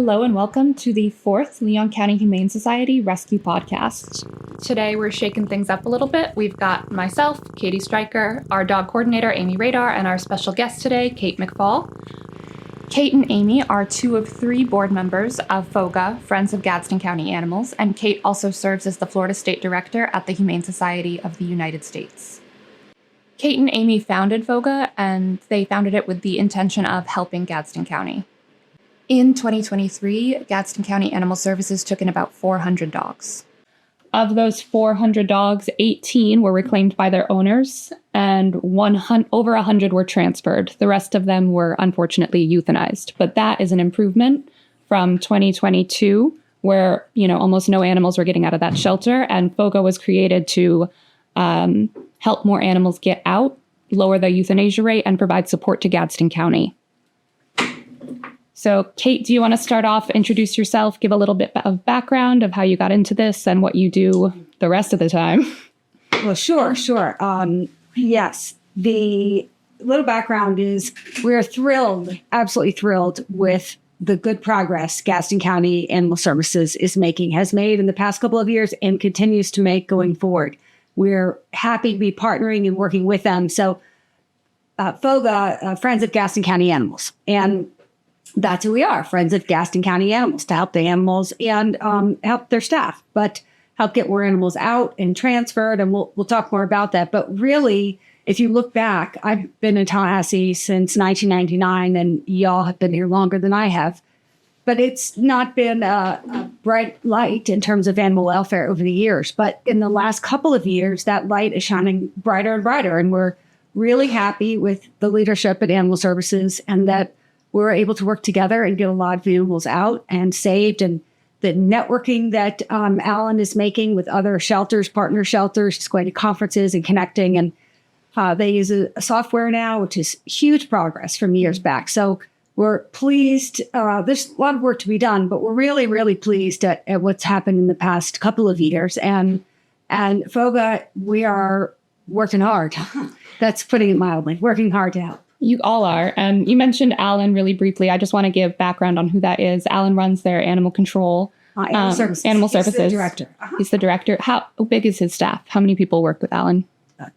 Hello and welcome to the 4th Leon County Humane Society Rescue Podcast. Today we're shaking things up a little bit. We've got myself, Katie Stryker, our dog coordinator, Amy Radar, and our special guest today, Kate McFall. Kate and Amy are 2 of 3 board members of F.O.G.A, Friends of Gadsden County Animals, and Kate also serves as the Florida State Director at the Humane Society of the United States. Kate and Amy founded F.O.G.A, and they founded it with the intention of helping Gadsden County. In 2023, Gadsden County Animal Services took in about 400 dogs. Of those 400 dogs, 18 were reclaimed by their owners, and over 100 were transferred. The rest of them were unfortunately euthanized. But that is an improvement from 2022, where almost no animals were getting out of that shelter, and F.O.G.A was created to help more animals get out, lower the euthanasia rate, and provide support to Gadsden County. So, Kate, do you want to start off, introduce yourself, give a little bit of background of how you got into this and what you do the rest of the time? Well, sure. Yes, the little background is we're thrilled, absolutely thrilled with the good progress Gadsden County Animal Services has made in the past couple of years and continues to make going forward. We're happy to be partnering and working with them. So, F.O.G.A, Friends of Gadsden County Animals. And that's who we are, Friends of Gadsden County Animals, to help the animals and help their staff, but help get more animals out and transferred. And we'll talk more about that. But really, if you look back, I've been in Tallahassee since 1999, and y'all have been here longer than I have. But it's not been a bright light in terms of animal welfare over the years. But in the last couple of years, that light is shining brighter and brighter. And we're really happy with the leadership at Animal Services and that we're able to work together and get a lot of animals out and saved. And the networking that Alan is making with other shelters, partner shelters, just going to conferences and connecting. And they use a software now, which is huge progress from years back. So we're pleased. There's a lot of work to be done, but we're really, really pleased at what's happened in the past couple of years. And F.O.G.A, we are working hard. That's putting it mildly, working hard to help. You all are. And you mentioned Alan really briefly. I just want to give background on who that is. Alan runs their animal control. Animal Services. He's the director. He's the director. How big is his staff? How many people work with Alan?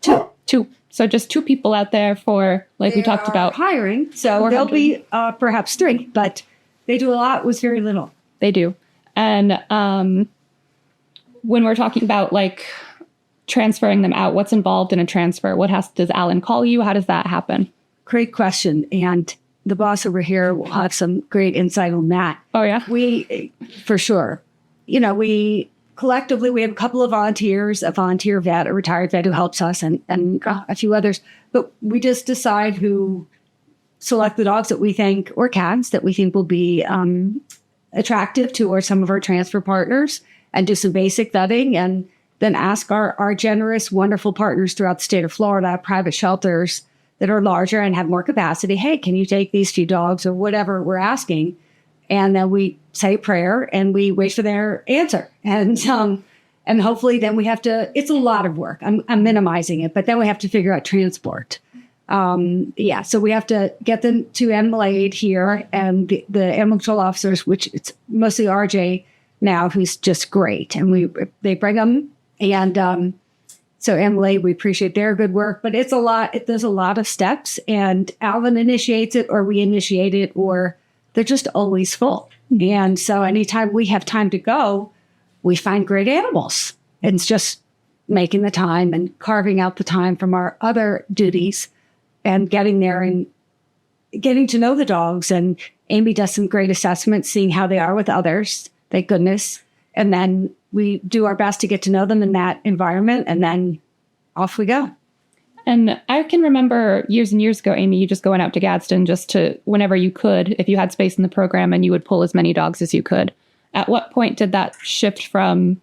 2. So just 2 people out there for, like we talked about. Hiring. So there'll be perhaps 3, but they do a lot with very little. They do. And when we're talking about transferring them out, what's involved in a transfer? Does Alan call you? How does that happen? Great question. And the boss over here will have some great insight on that. Oh, yeah? We, for sure. We collectively, we have a couple of volunteers, a volunteer vet, a retired vet who helps us, and a few others. But we just decide who select the dogs that we think, or cats, that we think will be attractive to or some of our transfer partners, and do some basic vetting, and then ask our generous, wonderful partners throughout the state of Florida, private shelters that are larger and have more capacity. Hey, can you take these few dogs, or whatever we're asking? And then we say a prayer and we wait for their answer. And hopefully then we have to, it's a lot of work. I'm minimizing it, but then we have to figure out transport. So we have to get them to animal aid here, and the animal control officers, which it's mostly RJ now, who's just great. And they bring them, and so Animal Aid, we appreciate their good work, but it's a lot. There's a lot of steps, and Alvin initiates it, or we initiate it, or they're just always full. And so anytime we have time to go, we find great animals. And it's just making the time and carving out the time from our other duties and getting there and getting to know the dogs. And Amy does some great assessments, seeing how they are with others, thank goodness. And then we do our best to get to know them in that environment, and then off we go. And I can remember years and years ago, Amy, you just going out to Gadsden just to, whenever you could, if you had space in the program, and you would pull as many dogs as you could. At what point did that shift from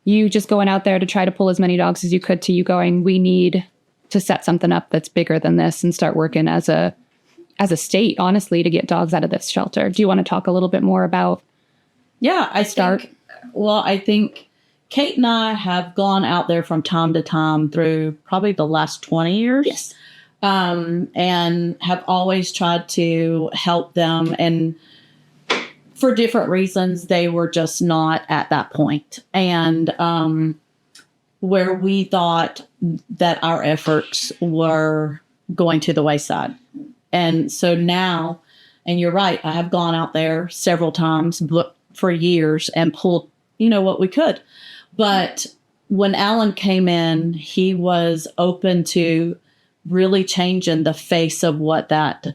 you just going out there to try to pull as many dogs as you could to you going, we need to set something up that's bigger than this and start working as a state, honestly, to get dogs out of this shelter? Do you want to talk a little bit more about I think Kate and I have gone out there from time to time through probably the last 20 years. Yes. And have always tried to help them. And for different reasons, they were just not at that point. And where we thought that our efforts were going to the wayside. And so now, and you're right, I have gone out there several times for years and pulled, what we could. But when Alan came in, he was open to really changing the face of what that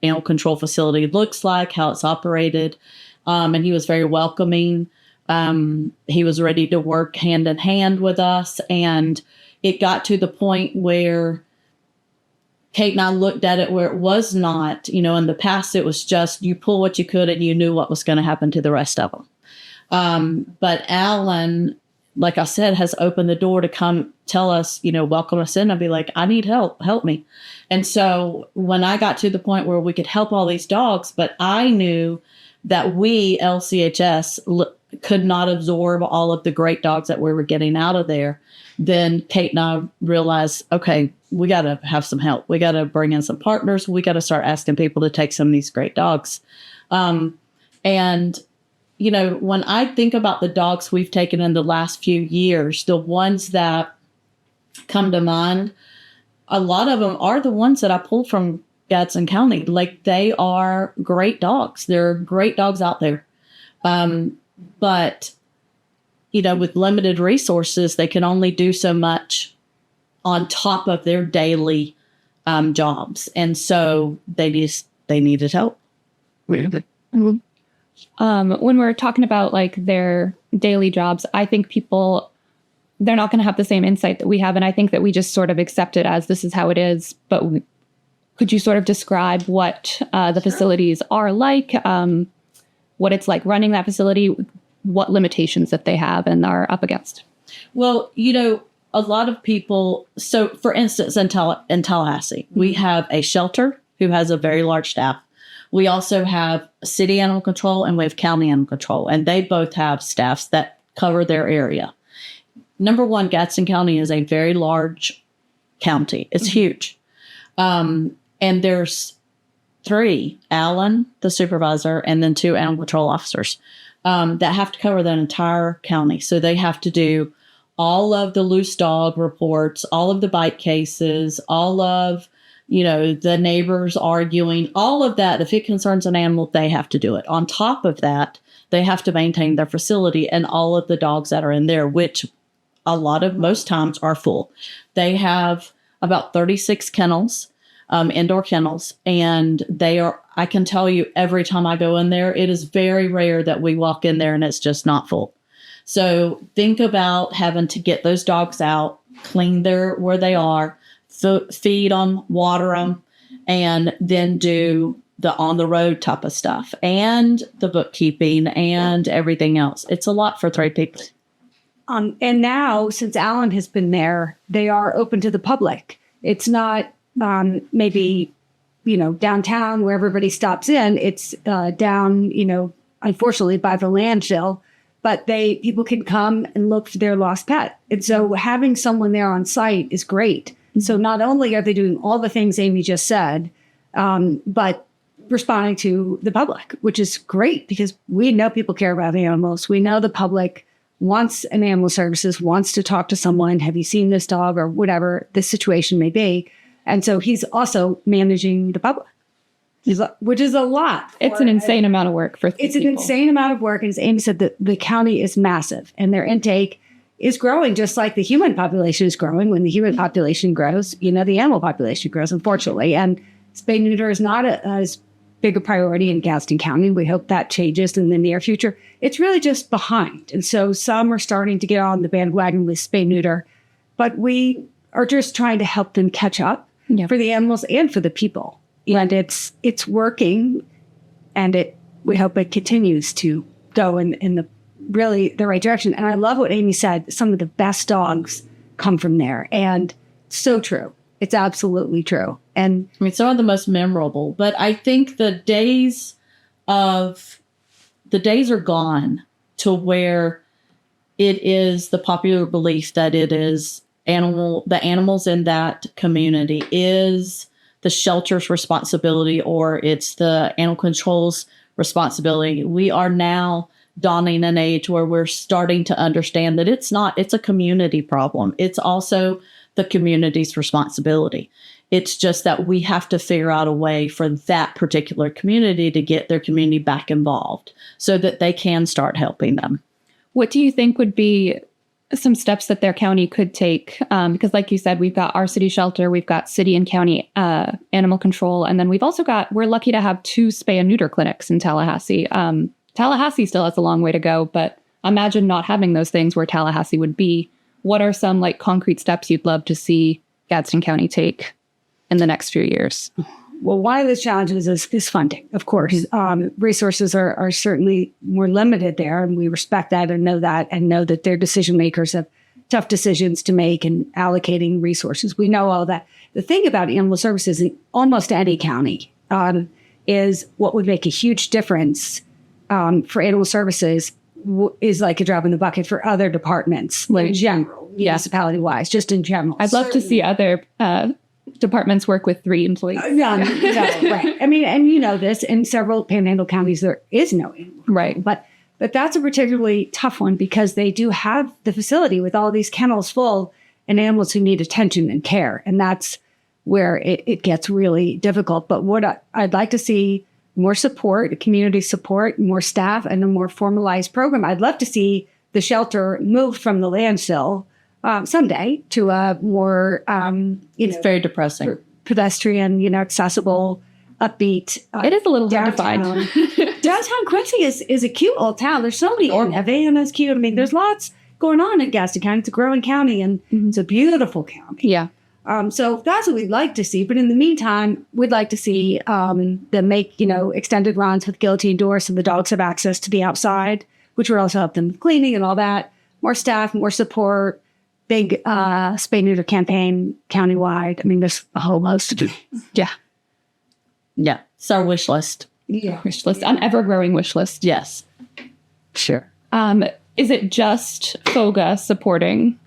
animal control facility looks like, how it's operated. And he was very welcoming. He was ready to work hand in hand with us. And it got to the point where Kate and I looked at it where it was not, in the past, it was just you pull what you could and you knew what was going to happen to the rest of them. But Alan, like I said, has opened the door to come tell us, welcome us in. I'd be like, I need help me. And so when I got to the point where we could help all these dogs, but I knew that we, LCHS, could not absorb all of the great dogs that we were getting out of there, then Kate and I realized, okay, we got to have some help. We got to bring in some partners. We got to start asking people to take some of these great dogs. And when I think about the dogs we've taken in the last few years, the ones that come to mind, a lot of them are the ones that I pulled from Gadsden County. Like, they are great dogs. There are great dogs out there. But, with limited resources, they can only do so much on top of their daily jobs. And so they needed help. When we're talking about like their daily jobs, I think they're not going to have the same insight that we have. And I think that we just sort of accept it as this is how it is. But could you sort of describe what the facilities are like, what it's like running that facility, what limitations that they have and are up against? Well, a lot of people, so for instance, in Tallahassee, we have a shelter who has a very large staff. We also have city animal control and we have county animal control, and they both have staffs that cover their area. Number one, Gadsden County is a very large county. It's huge. And there's 3, Alan, the supervisor, and then 2 animal control officers that have to cover that entire county. So they have to do all of the loose dog reports, all of the bite cases, all of, the neighbors arguing, all of that. If it concerns an animal, they have to do it. On top of that, they have to maintain their facility and all of the dogs that are in there, which most times are full. They have about 36 kennels, indoor kennels, and I can tell you every time I go in there, it is very rare that we walk in there and it's just not full. So think about having to get those dogs out, clean where they are, feed them, water them, and then do the on the road type of stuff and the bookkeeping and everything else. It's a lot for 3 people. And now, since Alan has been there, they are open to the public. It's not maybe, downtown where everybody stops in. It's down, unfortunately, by the landfill. But people can come and look for their lost pet. And so having someone there on site is great. And so not only are they doing all the things Amy just said, but responding to the public, which is great because we know people care about animals. We know the public wants an animal services, wants to talk to someone. Have you seen this dog or whatever the situation may be? And so he's also managing the public, which is a lot. It's an insane amount of work for It's an insane amount of work. And as Amy said, the county is massive and their intake is growing just like the human population is growing. When the human population grows, the animal population grows, unfortunately. And spay neuter is not as big a priority in Gadsden County. We hope that changes in the near future. It's really just behind. And so some are starting to get on the bandwagon with spay neuter, but we are just trying to help them catch up for the animals and for the people. And it's working, and we hope it continues to go in the right direction. And I love what Amy said. Some of the best dogs come from there. And so true. It's absolutely true. And I mean, some of the most memorable, but I think the days are gone to where it is the popular belief that it is the animals in that community is the shelter's responsibility, or it's the animal control's responsibility. We are now dawning an age where we're starting to understand that it's a community problem. It's also the community's responsibility. It's just that we have to figure out a way for that particular community to get their community back involved so that they can start helping them. What do you think would be some steps that their county could take? Because like you said, we've got our city shelter, we've got city and county animal control, and then we're lucky to have 2 spay and neuter clinics in Tallahassee. Tallahassee still has a long way to go, but imagine not having those things where Tallahassee would be. What are some concrete steps you'd love to see Gadsden County take in the next few years? Well, one of the challenges is funding, of course. Resources are certainly more limited there, and we respect that and know that their decision makers have tough decisions to make in allocating resources. We know all that. The thing about animal services in almost any county is what would make a huge difference for animal services is like a drop in the bucket for other departments in general, municipality-wise, just in general. I'd love to see other departments work with 3 employees. No, right. I mean, and you know this, in several panhandle counties, there is no animal. Right. But that's a particularly tough one because they do have the facility with all these kennels full and animals who need attention and care. And that's where it gets really difficult. But what I'd like to see more support, community support, more staff, and a more formalized program. I'd love to see the shelter moved from the landfill someday to a more, it's very depressing, pedestrian, accessible, upbeat. It is a little hard to find. Downtown Quincy is a cute old town. There's so many. Havana's cute. I mean, there's lots going on in Gadsden County. It's a growing county, and it's a beautiful county. Yeah. So that's what we'd like to see. But in the meantime, we'd like to see them make, extended runs with guillotine doors so the dogs have access to be outside, which would also help them with cleaning and all that. More staff, more support, big spay neuter campaign countywide. I mean, there's a whole host of it. Yeah. Yeah. It's our wish list. Yeah. Wish list, an ever-growing wish list. Yes. Sure. Is it just F.O.G.A supporting,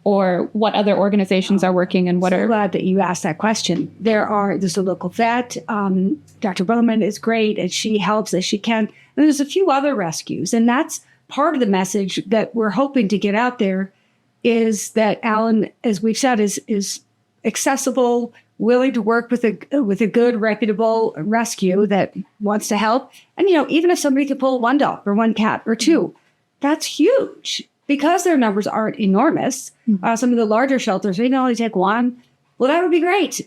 or what other organizations are working and what are... I'm glad that you asked that question. There's a local vet. Dr. Bowman is great, and she helps as she can. And there's a few other rescues, and that's part of the message that we're hoping to get out there is that Alan, as we've said, is accessible, willing to work with a good, reputable rescue that wants to help. And, even if somebody could pull 1 dog or 1 cat or 2, that's huge. Because their numbers aren't enormous, some of the larger shelters, they can only take 1. Well, that would be great.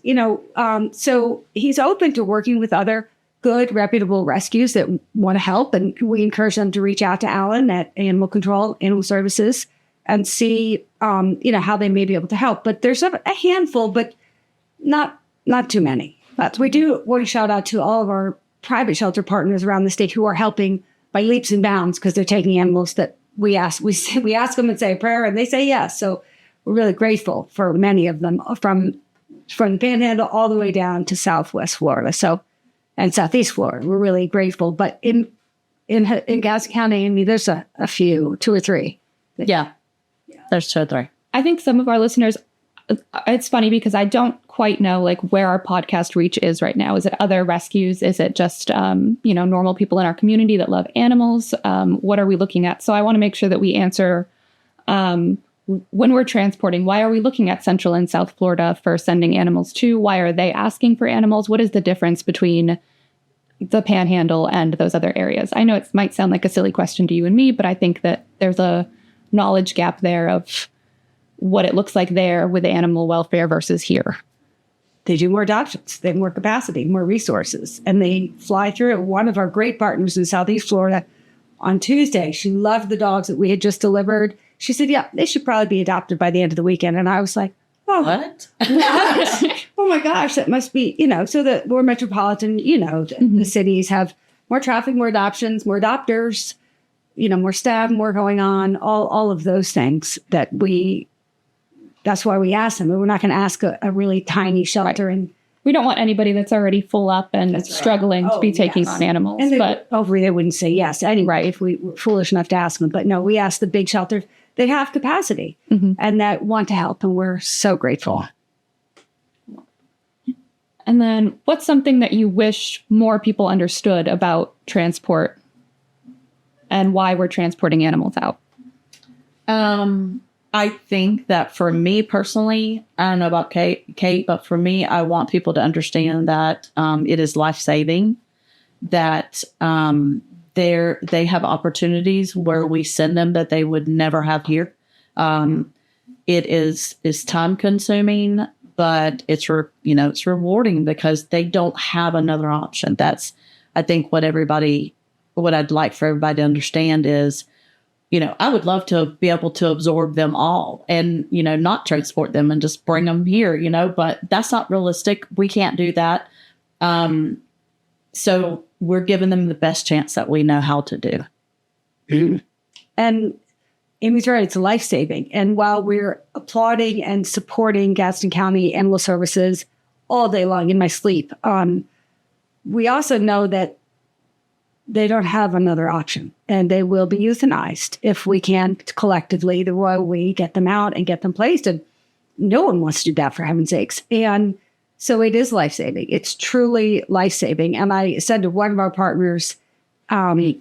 So he's open to working with other good, reputable rescues that want to help. And we encourage them to reach out to Alan at Animal Control, Animal Services, and see, how they may be able to help. But there's a handful, but not too many. But we do want to shout out to all of our private shelter partners around the state who are helping by leaps and bounds because they're taking animals that we ask them and say a prayer, and they say yes. So we're really grateful for many of them from the Panhandle all the way down to Southwest Florida, and Southeast Florida. We're really grateful. But in Gadsden County, I mean, there's a few, 2 or 3. Yeah, there's 2 or 3. I think some of our listeners. It's funny because I don't quite know where our podcast reach is right now. Is it other rescues? Is it just, normal people in our community that love animals? What are we looking at? So I want to make sure that we answer when we're transporting, why are we looking at Central and South Florida for sending animals to? Why are they asking for animals? What is the difference between the Panhandle and those other areas? I know it might sound like a silly question to you and me, but I think that there's a knowledge gap there of what it looks like there with animal welfare versus here. They do more adoptions. They have more capacity, more resources, and they fly through. One of our great partners in Southeast Florida on Tuesday, she loved the dogs that we had just delivered. She said, yeah, they should probably be adopted by the end of the weekend. And I was like, oh, what? Oh my gosh, that must be, so that more metropolitan, the cities have more traffic, more adoptions, more adopters, more staff, more going on, all of those things that's why we ask them. We're not going to ask a really tiny shelter. Right. And we don't want anybody that's already full up and struggling to be taking on animals. And hopefully they wouldn't say yes anyway if we were foolish enough to ask them. But no, we ask the big shelters that have capacity and that want to help. And we're so grateful. And then what's something that you wish more people understood about transport and why we're transporting animals out? I think that for me personally, I don't know about Kate, but for me, I want people to understand that it is life-saving, that they have opportunities where we send them that they would never have here. It is time-consuming, but it's rewarding because they don't have another option. That's, I think, what I'd like for everybody to understand is, I would love to be able to absorb them all and, not transport them and just bring them here, but that's not realistic. We can't do that. So we're giving them the best chance that we know how to do. And Amy's right, it's life-saving. And while we're applauding and supporting Gadsden County Animal Services all day long in my sleep, we also know that they don't have another option, and they will be euthanized if we can't collectively, the way we get them out and get them placed. And no one wants to do that, for heaven's sakes. And so it is life-saving. It's truly life-saving. And I said to one of our partners, I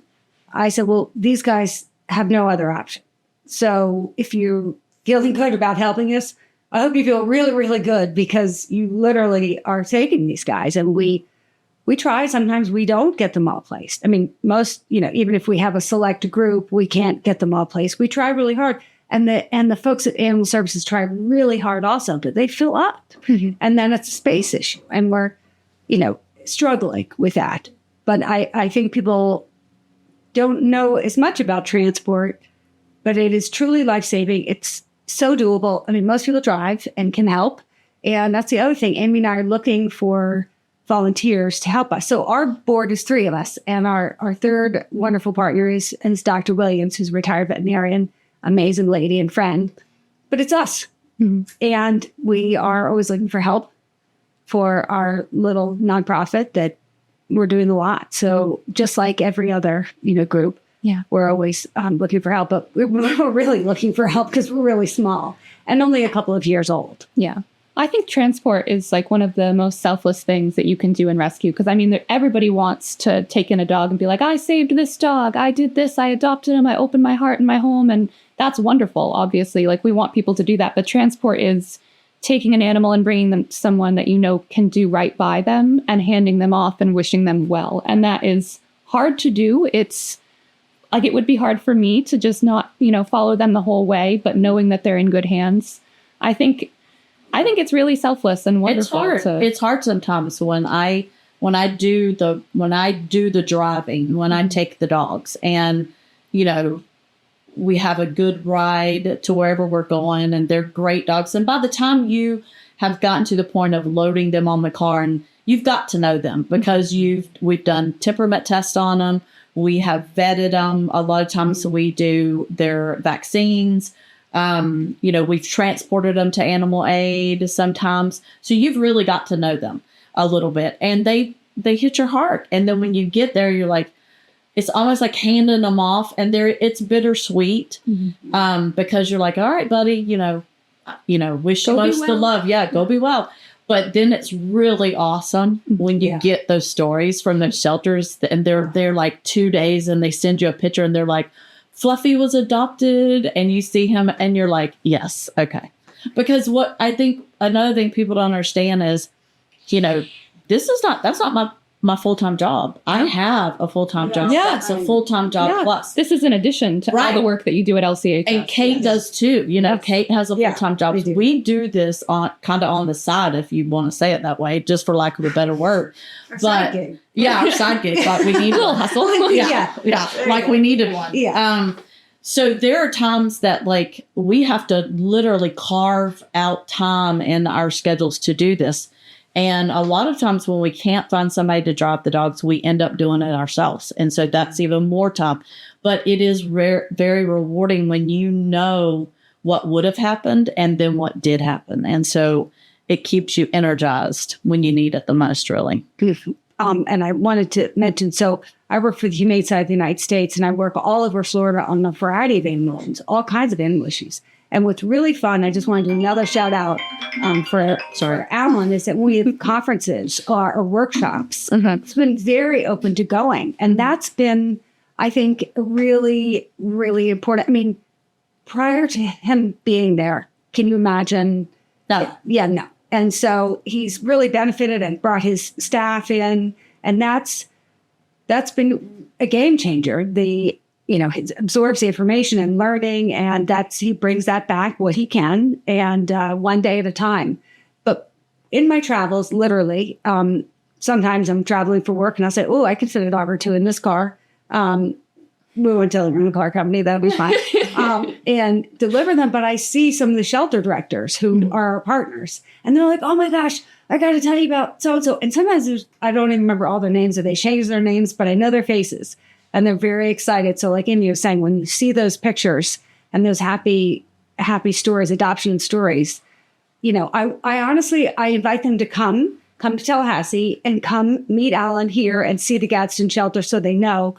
said, well, these guys have no other option. So if you're feeling good about helping us, I hope you feel really, really good, because you literally are taking these guys. And we try. Sometimes we don't get them all placed. I mean, most, even if we have a select group, we can't get them all placed. We try really hard. And the folks at Animal Services try really hard also, but they fill up. Mm-hmm. And then it's a space issue. And we're, struggling with that. But I think people don't know as much about transport, but it is truly life-saving. It's so doable. I mean, most people drive and can help. And that's the other thing. Amy and I are looking for volunteers to help us. So our board is 3 of us, and our third wonderful partner is Dr. Williams, who's a retired veterinarian, amazing lady and friend. But it's us. Mm-hmm. And we are always looking for help for our little nonprofit that we're doing a lot. So just like every other, group, we're always looking for help. But we're really looking for help because we're really small and only a couple of years old. Yeah. I think transport is like one of the most selfless things that you can do in rescue. Because everybody wants to take in a dog and be like, I saved this dog. I did this. I adopted him. I opened my heart and my home. And that's wonderful, obviously. Like, we want people to do that. But transport is taking an animal and bringing them to someone that can do right by them and handing them off and wishing them well. And that is hard to do. It's like, it would be hard for me to just not, follow them the whole way, but knowing that they're in good hands. I think it's really selfless and wonderful. It's hard sometimes when I do the driving, when I take the dogs, and we have a good ride to wherever we're going, and they're great dogs. And by the time you have gotten to the point of loading them on the car, and you've got to know them because we've done temperament tests on them, we have vetted them. A lot of times we do their vaccines. We've transported them to animal aid sometimes. So you've really got to know them a little bit, and they hit your heart. And then when you get there, you're like, it's almost like handing them off, and it's bittersweet. Mm-hmm. Because you're like, all right, buddy, wish you most the love. Yeah. Go be well. But then it's really awesome when you get those stories from those shelters, and they're there like 2 days, and they send you a picture, and they're like, Fluffy was adopted, and you see him and you're like, yes, okay. Because what I think another thing people don't understand is, that's not my full-time job. I have a full-time job. Yeah. That's a full-time job plus. This is in addition to all the work that you do at LCHS. And Kate does too. Kate has a full-time job. We do this kind of on the side, if you want to say it that way, just for lack of a better word. Our side gig. Yeah, our side gig. Like we need a little hustle. Yeah. Like we needed one. Yeah. So there are times that we have to literally carve out time in our schedules to do this. And a lot of times when we can't find somebody to drop the dogs, we end up doing it ourselves. And so that's even more time. But it is very rewarding when you know what would have happened and then what did happen. And so it keeps you energized when you need it the most, really. And I wanted to mention, so I work for the Humane Society of the United States, and I work all over Florida on a variety of animals, all kinds of animal issues. And what's really fun, I just wanted to do another shout out for Alan, is that when we have conferences or workshops, it's been very open to going. And that's been, I think, really, really important. I mean, prior to him being there, can you imagine? No. Yeah, no. And so he's really benefited and brought his staff in. And that's been a game changer. He absorbs the information and learning, and he brings that back what he can, and one day at a time. But in my travels, literally, sometimes I'm traveling for work and I'll say, oh, I can fit a dog or two in this car. We went to the car company, that'll be fine. And deliver them. But I see some of the shelter directors who are our partners, and they're like, oh my gosh, I got to tell you about so-and-so. And sometimes I don't even remember all their names, or they change their names, but I know their faces. And they're very excited. So like Amy was saying, when you see those pictures and those happy stories, adoption stories, I honestly invite them to come to Tallahassee and come meet Alan here and see the Gadsden shelter, so they know.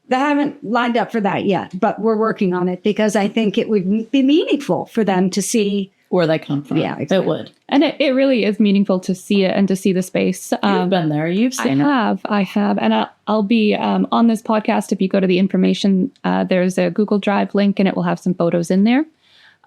They haven't lined up for that yet, but we're working on it, because I think it would be meaningful for them to see where they come from. Yeah, exactly. It would. And it really is meaningful to see it and to see the space. You've been there. You've seen it. I have. And I'll be on this podcast. If you go to the information, there's a Google Drive link, and it will have some photos in there,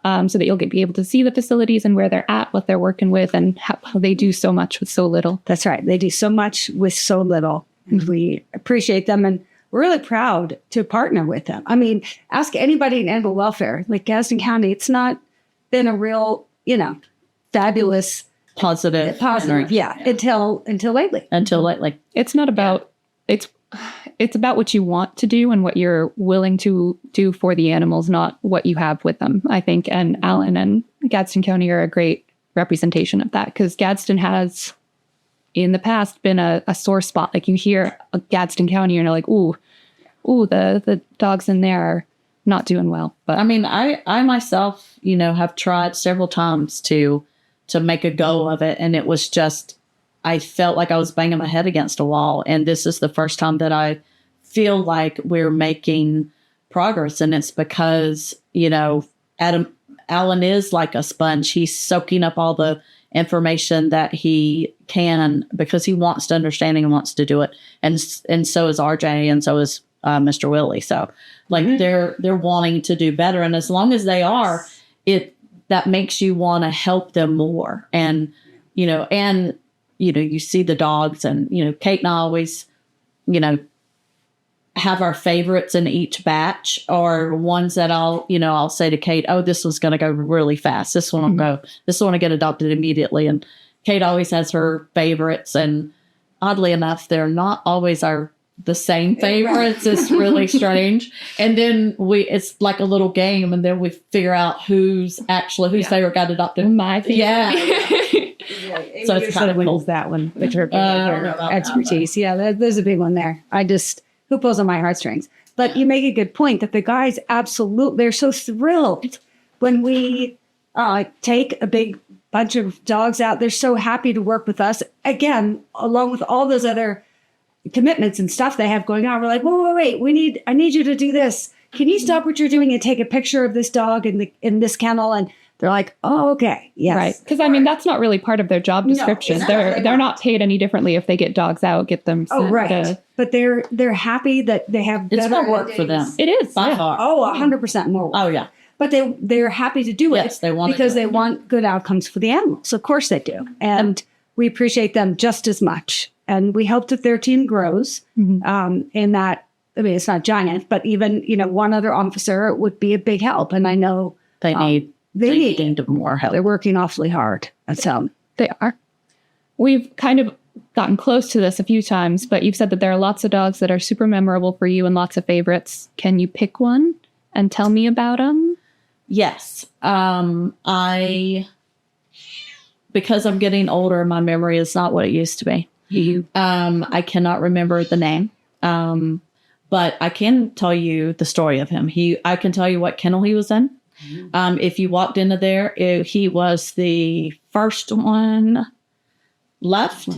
so that you'll be able to see the facilities and where they're at, what they're working with, and how they do so much with so little. That's right. They do so much with so little. And we appreciate them. And we're really proud to partner with them. I mean, ask anybody in animal welfare, like Gadsden County, it's not been a real, fabulous, positive. Yeah, until lately. It's not about, it's about what you want to do and what you're willing to do for the animals, not what you have with them, I think. And Alan and Gadsden County are a great representation of that, because Gadsden has, in the past, been a sore spot. Like, you hear Gadsden County and you're like, ooh, the dogs in there are not doing well. But I mean, I myself, have tried several times to make a go of it. And it was just, I felt like I was banging my head against a wall. And this is the first time that I feel like we're making progress. And it's because, Alan is like a sponge. He's soaking up all the information that he can, because he wants to understand and wants to do it. And so is RJ, and so is Mr. Willie. So they're wanting to do better. And as long as they are, that makes you want to help them more. And, you see the dogs, and, Kate and I always, have our favorites in each batch, or ones that I'll say to Kate, oh, this one's going to go really fast. This one will get adopted immediately. And Kate always has her favorites. And oddly enough, they're not always the same favorites. It's really strange. And then it's like a little game, and then we figure out whose favorite got adopted. My favorite. Yeah. So it's kind of wins that one with her expertise. Yeah, there's a big one there. Who pulls on my heartstrings? But you make a good point that the guys they're so thrilled when we take a big bunch of dogs out. They're so happy to work with us. Again, along with all those other commitments and stuff they have going on. We're like, wait, I need you to do this. Can you stop what you're doing and take a picture of this dog in this kennel? And they're like, oh, okay. Yes. Right. Because that's not really part of their job description. They're not paid any differently if they get dogs out, get them sent. Oh, right. But they're happy that they have it's more work for them. It is. By far. Oh, 100% more work. Oh, yeah. But they're happy to do it. Yes, they want because they want good outcomes for the animals. Of course they do. And we appreciate them just as much. And we hope that their team grows in that. I mean, it's not giant, but even, one other officer would be a big help. And I know they need more help. They're working awfully hard. They are. We've kind of gotten close to this a few times, but you've said that there are lots of dogs that are super memorable for you and lots of favorites. Can you pick one and tell me about them? Yes. Because I'm getting older, my memory is not what it used to be. I cannot remember the name. But I can tell you the story of him. I can tell you what kennel he was in. If you walked into there, he was the first one left,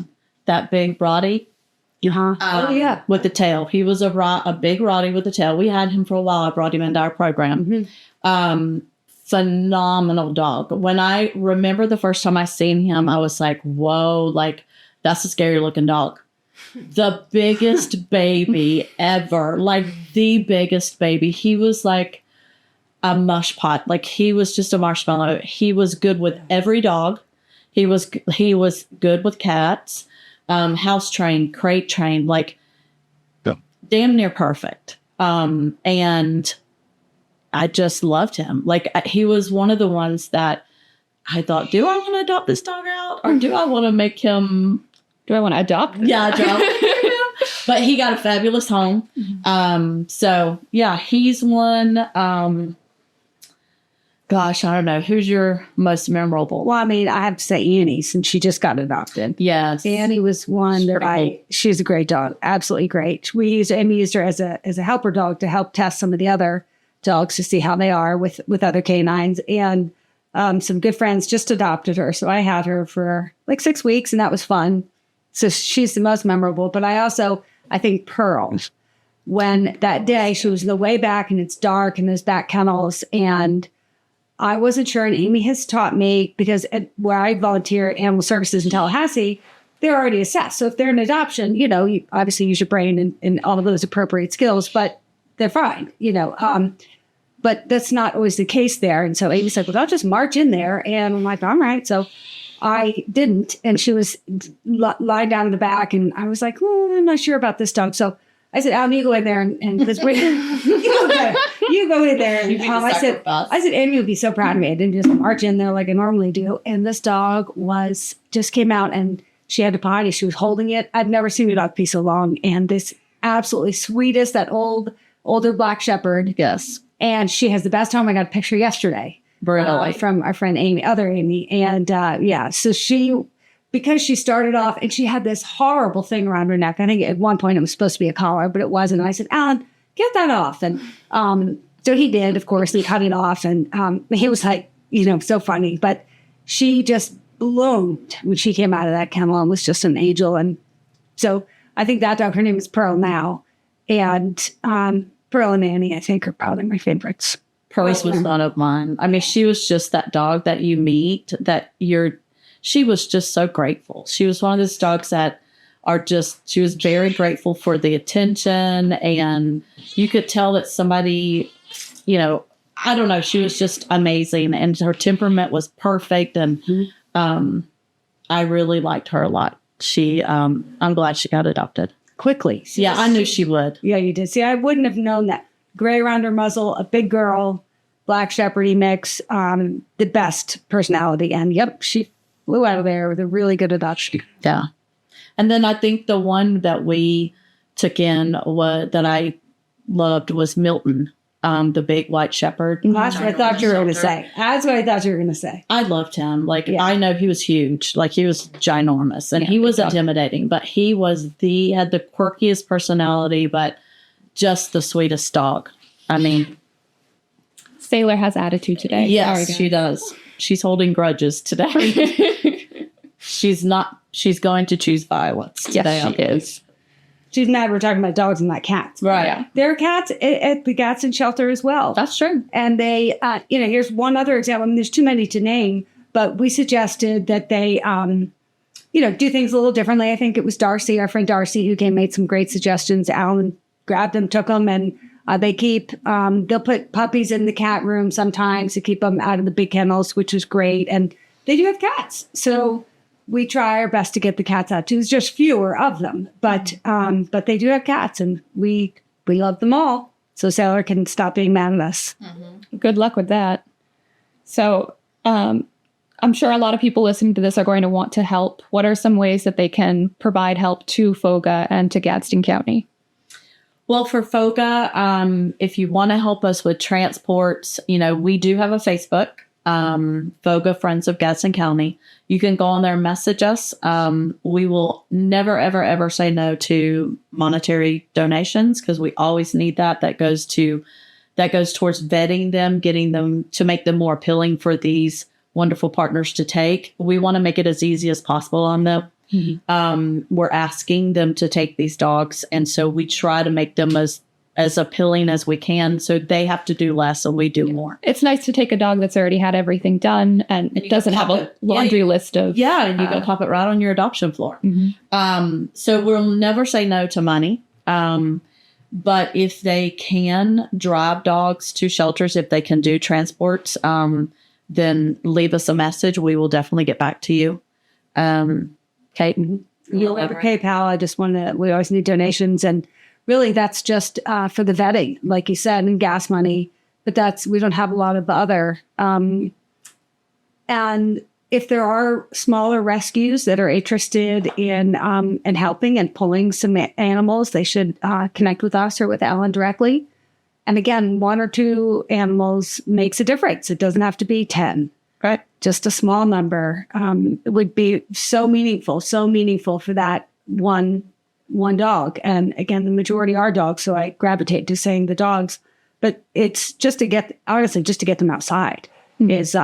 that big Brody. Yeah. With the tail. He was a big Rottie with the tail. We had him for a while. I brought him into our program. Phenomenal dog. When I remember the first time I seen him, I was like, whoa, like, that's a scary looking dog. The biggest baby ever, like the biggest baby. He was like a mush pot. Like, he was just a marshmallow. He was good with every dog. He was good with cats, house trained, crate trained, like damn near perfect. And I just loved him. Like, he was one of the ones that I thought, do I want to adopt this dog out, or do I want to make him? Do I want to adopt? Yeah, adopt him. But he got a fabulous home. So yeah, he's one. Gosh, I don't know. Who's your most memorable? Well, I mean, I have to say Annie, since she just got adopted. Yes. Annie was one that she's a great dog. Absolutely great. Amy used her as a helper dog to help test some of the other dogs to see how they are with other canines. And some good friends just adopted her. So I had her for like 6 weeks, and that was fun. So she's the most memorable. But I think Pearl, when that day she was in the way back and it's dark and there's back kennels, and I wasn't sure, and Amy has taught me, because where I volunteer at Animal Services in Tallahassee, they're already assessed. So if they're an adoption, you obviously use your brain and all of those appropriate skills, but they're fine, But that's not always the case there. And so Amy's like, well, I'll just march in there. And I'm like, all right. So I didn't. And she was lying down in the back. And I was like, I'm not sure about this dog. So I said, Alan, you go in there and because you go in there. And I said, Amy would be so proud of me. I didn't just march in there like I normally do. And this dog just came out and she had to potty. She was holding it. I've never seen a dog be so long. And this absolutely sweetest, that older black shepherd. Yes. And she has the best home. I got a picture yesterday. Really? From our friend Amy, other Amy. And so because she started off and she had this horrible thing around her neck. I think at one point it was supposed to be a collar, but it wasn't. And I said, Alan, get that off. And so he did, of course, he cut it off. And he was like, so funny. But she just bloomed when she came out of that kennel and was just an angel. And so I think that dog, her name is Pearl now. And Pearl and Annie, I think, are probably my favorites. Pearl's was one of mine. I mean, she was just that dog that you meet she was just so grateful. She was one of those dogs that she was very grateful for the attention, and you could tell that somebody, I don't know, she was just amazing, and her temperament was perfect, and I really liked her a lot. I'm glad she got adopted. Quickly. Yeah, I knew she would. Yeah, you did. See, I wouldn't have known that. Gray around her muzzle, a big girl, black shepherdy mix, the best personality. And yep, she flew out of there with a really good adoption. Yeah. And then I think the one that we took in that I loved was Milton, the big white shepherd. That's what I thought you were going to say. That's what I thought you were going to say. I loved him. Like, I know he was huge. Like, he was ginormous, and he was intimidating, but he had the quirkiest personality, but just the sweetest dog. I mean, Sailor has attitude today. Yes, she does. She's holding grudges today. She's going to choose violence today. Yes, she is. She's mad we're talking about dogs and not cats. Right. Yeah. There are cats at the Gadsden shelter as well. That's true. And they, here's one other example. I mean, there's too many to name, but we suggested that they, do things a little differently. I think it was Darcy, our friend Darcy, who made some great suggestions. Alan grabbed them, took them, and they'll put puppies in the cat room sometimes to keep them out of the big kennels, which is great. And they do have cats. So we try our best to get the cats out too. There's just fewer of them, but they do have cats, and we love them all. So Sailor can stop being mad at us. Mm-hmm. Good luck with that. So I'm sure a lot of people listening to this are going to want to help. What are some ways that they can provide help to F.O.G.A and to Gadsden County? Well, for F.O.G.A, if you want to help us with transports, we do have a Facebook, F.O.G.A Friends of Gadsden County. You can go on there and message us. We will never, ever, ever say no to monetary donations, because we always need that. That goes towards vetting them, getting them to make them more appealing for these wonderful partners to take. We want to make it as easy as possible on them. We're asking them to take these dogs. And so we try to make them as appealing as we can. So they have to do less and we do more. It's nice to take a dog that's already had everything done and doesn't have a laundry list of... Yeah, and you go pop it right on your adoption floor. So we'll never say no to money. But if they can drive dogs to shelters, if they can do transports, then leave us a message. We will definitely get back to you. Kate, you'll have a PayPal. We always need donations. And really that's just for the vetting, like you said, and gas money. But we don't have a lot of other. And if there are smaller rescues that are interested in helping and pulling some animals, they should connect with us or with Ellen directly. And again, 1 or 2 animals makes a difference. It doesn't have to be 10. Right. Just a small number would be so meaningful for that one dog. And again, the majority are dogs, so I gravitate to saying the dogs. But it's just to get them outside. Is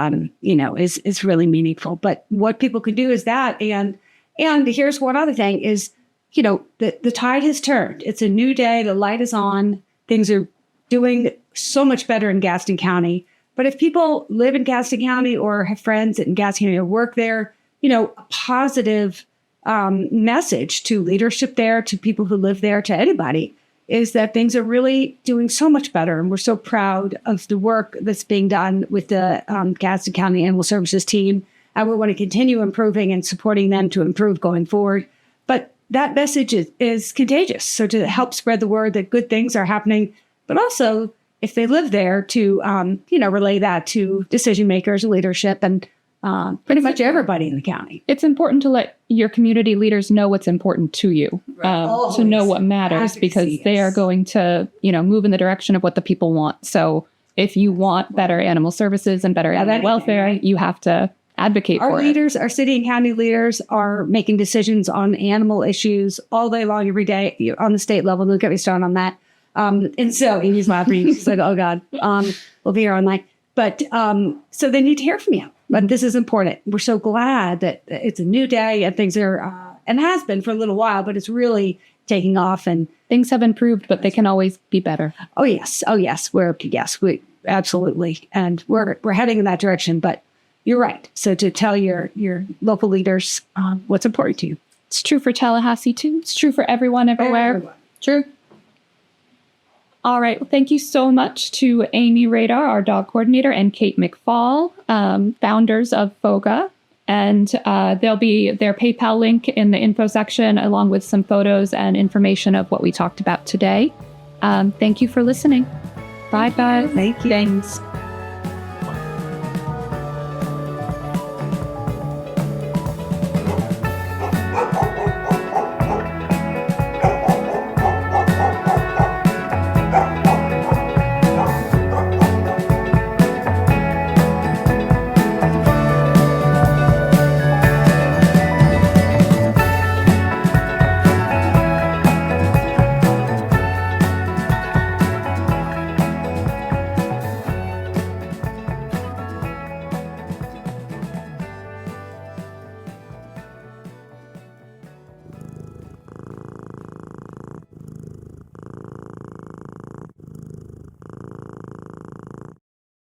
really meaningful. But what people can do is that. And here's one other thing is, the tide has turned. It's a new day. The light is on. Things are doing so much better in Gadsden County. But if people live in Gadsden County or have friends in Gadsden County or work there, a positive message to leadership there, to people who live there, to anybody, is that things are really doing so much better. And we're so proud of the work that's being done with the Gadsden County Animal Services team. And we want to continue improving and supporting them to improve going forward. But that message is contagious. So to help spread the word that good things are happening, but also if they live there to, relay that to decision makers, leadership, and pretty much everybody in the county. It's important to let your community leaders know what's important to you, to know what matters, because they are going to, move in the direction of what the people want. So if you want better animal services and better animal welfare, you have to advocate for it. Our city and county leaders are making decisions on animal issues all day long, every day on the state level. Don't get me started on that. And so Amy's laughing. She's like, oh God, we'll be here all night. But so they need to hear from you. But this is important. We're so glad that it's a new day and things are, and has been for a little while, but it's really taking off and things have improved, but they can always be better. Oh yes. We absolutely. And we're heading in that direction, but you're right. So to tell your local leaders what's important to you. It's true for Tallahassee too. It's true for everyone everywhere. True. All right. Well, thank you so much to Amy Radar, our dog coordinator, and Kate McFall, founders of F.O.G.A. And there'll be their PayPal link in the info section, along with some photos and information of what we talked about today. Thank you for listening. Bye, guys. Thank you. Thanks.